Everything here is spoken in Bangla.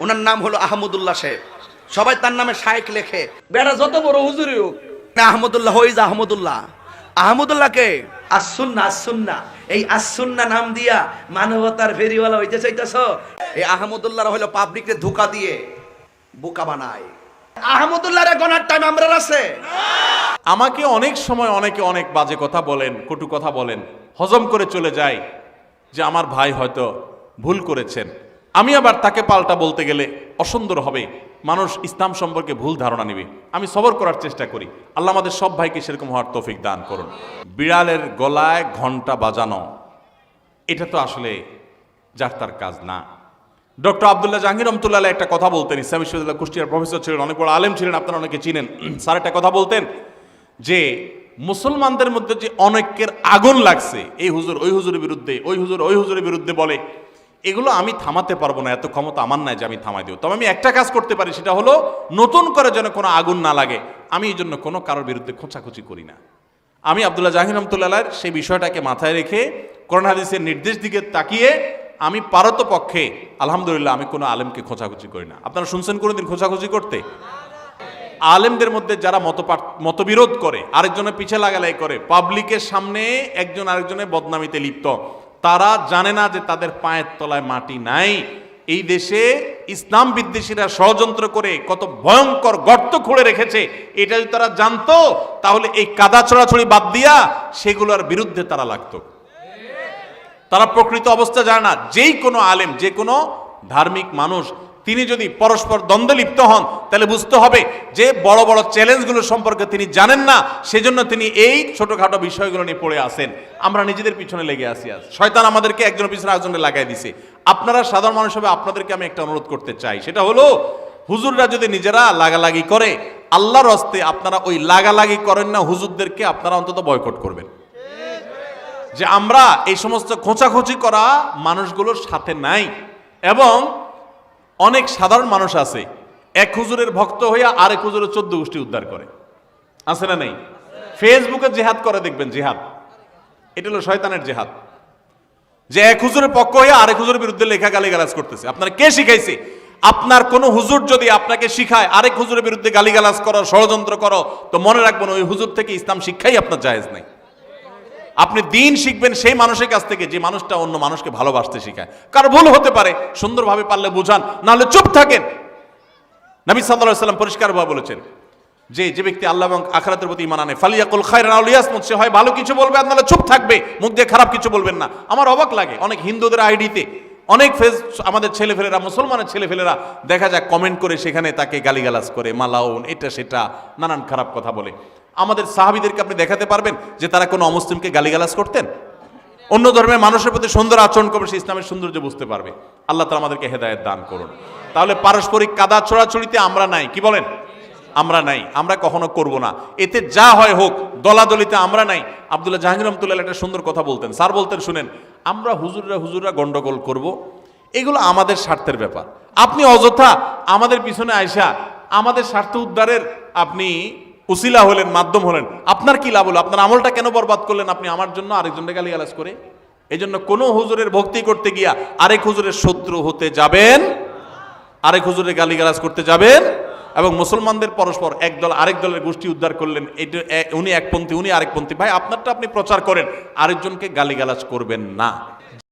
ওনার নাম হলো আহমদুল্লাহ শেখ, সবাই তার নামে শায়েখ লেখে। বেটা যত বড় হুজুরই হোক না, আহমদুল্লাহ হইজ আহমদুল্লাহ। আহমদুল্লাহকে আসুন্না আসুন্না, এই আসুন্না নাম দিয়া মানবতার ফেরিওয়ালা হইতে চাইতেছ। এই আহমদুল্লাহ হলো পাবলিককে ধোঁকা দিয়ে বোকা বানায়। আহমদুল্লাহর গনার টাইম আমরা আছে। আমাকে অনেক সময় অনেকে অনেক বাজে কথা বলেন, কটু কথা বলেন, হজম করে চলে যায় যে আমার ভাই হয়তো ভুল করেছেন। আমি আবার তাকে পাল্টা বলতে গেলে অসুন্দর হবে, মানুষ ইসলাম সম্পর্কে ভুল ধারণা নেবে। আমি সবর করার চেষ্টা করি। আল্লাহ আমাদের সব ভাইকে সেরকম হওয়ার তৌফিক দান করুন। বিড়ালের গলায় ঘন্টা বাজানো, এটা তো আসলে যার তার কাজ না। ডক্টর আব্দুল্লাহ জাহাঙ্গীর রহমতুল্লাহ আলাইহি একটা কথা বলতেন। ইসলাম বিশ্ববিদ্যালয় কুষ্টিয়ার প্রফেসর ছিলেন, অনেক বড় আলেম ছিলেন, আপনারা অনেকে চিনেন। স্যার একটা কথা বলতেন যে মুসলমানদের মধ্যে যে অনেকের আগুন লাগছে, এই হুজুর ওই হুজুরের বিরুদ্ধে, ওই হুজুর ওই হুজুরের বিরুদ্ধে বলে, এগুলো আমি থামাতে পারবো না, এত ক্ষমতা আমার নাই যে আমি থামাই দেব। তবে আমি একটা কাজ করতে পারি, সেটা হলো নতুন করে যেন কোনো আগুন না লাগে, আমি এই জন্য কোনো কারোর বিরুদ্ধে খোঁচাখুচি করি না। আমি আব্দুল্লাহ জাহাঙ্গীর রহমতুল্লাহ আলাইহির সেই বিষয়টাকে মাথায় রেখে কোরআন হাদিসের নির্দেশ দিকে তাকিয়ে আমি পারতপক্ষে আলহামদুলিল্লাহ আমি কোনো আলেমকে খোঁচাখুচি করি না। আপনারা শুনছেন কোনোদিন খোঁচাখুচি করতে? আলেমদের মধ্যে যারা মতবিরোধ করে, আরেকজনের পিছে লাগালাই করে, পাবলিকের সামনে একজন আরেকজনের বদনামিতে লিপ্ত, তারা জানে না যে তাদের পায়ের তলায় মাটি নাই। এই দেশে ইসলাম বিদ্বেষীরা ষড়যন্ত্র করে কত ভয়ঙ্কর গর্ত খুঁড়ে রেখেছে, এটা যদি তারা জানতো তাহলে এই কাদা ছড়াছড়ি বাদ দিয়া সেগুলোর বিরুদ্ধে তারা লাগতো। তারা প্রকৃত অবস্থা জানে না। যেই কোনো আলেম, যে কোনো ধার্মিক মানুষ, তিনি যদি পরস্পর দ্বন্দ্বে লিপ্ত হন তাহলে বুঝতে হবে যে বড় বড় চ্যালেঞ্জগুলো সম্পর্কে তিনি জানেন না, সেজন্য তিনি এই ছোটখাটো বিষয়গুলো নিয়ে পড়ে আসেন। আমরা নিজেদের পিছনে লেগে আসি। আজ শয়তান আমাদেরকে একজনের পিছনে আরেকজনে লাগাই দিছে। আপনারা সাধারণ মানুষ হবে, আপনাদেরকে আমি একটা অনুরোধ করতে চাই, সেটা হলো হুজুররা যদি নিজেরা লাগালাগি করে, আল্লাহর হস্তে আপনারা ওই লাগালাগি করেন না, হুজুরদেরকে আপনারা অন্তত বয়কট করবেন। যে আমরা এই সমস্ত খোঁচাখুচি করা মানুষগুলোর সাথে নাই। এবং অনেক সাধারণ মানুষ আছে এক হুজুরের ভক্ত হইয়া আরেক হুজুরের 14 গোষ্ঠী উদ্ধার করে, আছে না নেই? ফেসবুকে জিহাদ করে, দেখবেন জিহাদ, এটা হলো শয়তানের জিহাদ। যে এক হুজুরের পক্ষ হইয়া আরেক হুজুরের বিরুদ্ধে লেখা গালিগালাজ করতেছে। আপনার কে শিখাইছে? আপনার কোন হুজুর যদি আপনাকে শিখায় আরেক হুজুরের বিরুদ্ধে গালিগালাজ করো, ষড়যন্ত্র করো, তো মনে রাখবেন ওই হুজুর থেকে ইসলাম শিক্ষাই আপনার জায়েজ নাই। আপনি দিন শিখবেন সেই মানুষের কাছ থেকে যে মানুষটা অন্য মানুষকে ভালোবাসতে শিখায়। কারো ভুল হতে পারে, সুন্দরভাবে পারলে বুঝান, নাহলে চুপ থাকেন। নবী সাল্লাল্লাহু আলাইহি ওয়াসাল্লাম পরিষ্কারভাবে বলেছেন যে যে ব্যক্তি আল্লাহ এবং আখিরাতের প্রতি ঈমান আনে ফালিয়াকুল খায়রান আও লিয়াসমুত, সে হয় ভালো কিছু বলবে আর নাহলে চুপ থাকবে, মুখ দিয়ে খারাপ কিছু বলবেন না। আমার অবাক লাগে অনেক হিন্দুদের আইডিতে অনেক আমাদের ছেলেফেলেরা, মুসলমানের ছেলেফেলেরা দেখা যায় কমেন্ট করে সেখানে তাকে গালিগালাজ করে, মালাউন, এটা সেটা নানান খারাপ কথা বলে। আমাদের সাহাবীদেরকে আপনি দেখাতে পারবেন যে তারা কোনো অমুসলিমকে গালিগালাজ করতেন? অন্য ধর্মের মানুষের প্রতি সুন্দর আচরণ করবে, সে ইসলামের সৌন্দর্য বুঝতে পারবে। আল্লাহ তাআলা আমাদেরকে হেদায়েত দান করুন। তাহলে পারস্পরিক কাদা ছোড়াছড়িতে আমরা নাই, কি বলেন? আমরা নাই, আমরা কখনো করব না। এতে যা হয় হোক, দলাদলিতে আমরা নাই। আব্দুল্লাহ জাহাঙ্গীর রহমতুল্লাহ একটা সুন্দর কথা বলতেন। স্যার বলতেন, শুনেন, আমরা হুজুররা গন্ডগোল করব, এগুলো আমাদের স্বার্থের ব্যাপার। আপনি অযথা আমাদের পিছনে আইসা আমাদের স্বার্থ উদ্ধারের আপনি উসিলা হলেন, মাধ্যম হলেন, আপনার কি লাভ হলো? আপনার আমলটা কেন বরবাদ করলেন আপনি আমার জন্য, আরেকজনকে গালিগালাজ করে? এই জন্য কোনো হুজুরের ভক্তি করতে গিয়া আরেক হুজুরের শত্রু হতে যাবেন, আরেক হুজুরের গালিগালাজ করতে যাবেন। এবং মুসলমানদের পরস্পর একদল আরেক দলের গোষ্ঠী উদ্ধার করলেন, এটা উনি একপন্থী উনি আরেকপন্থী, ভাই আপনারটা আপনি প্রচার করেন, আরেকজনকে গালিগালাজ করবেন না।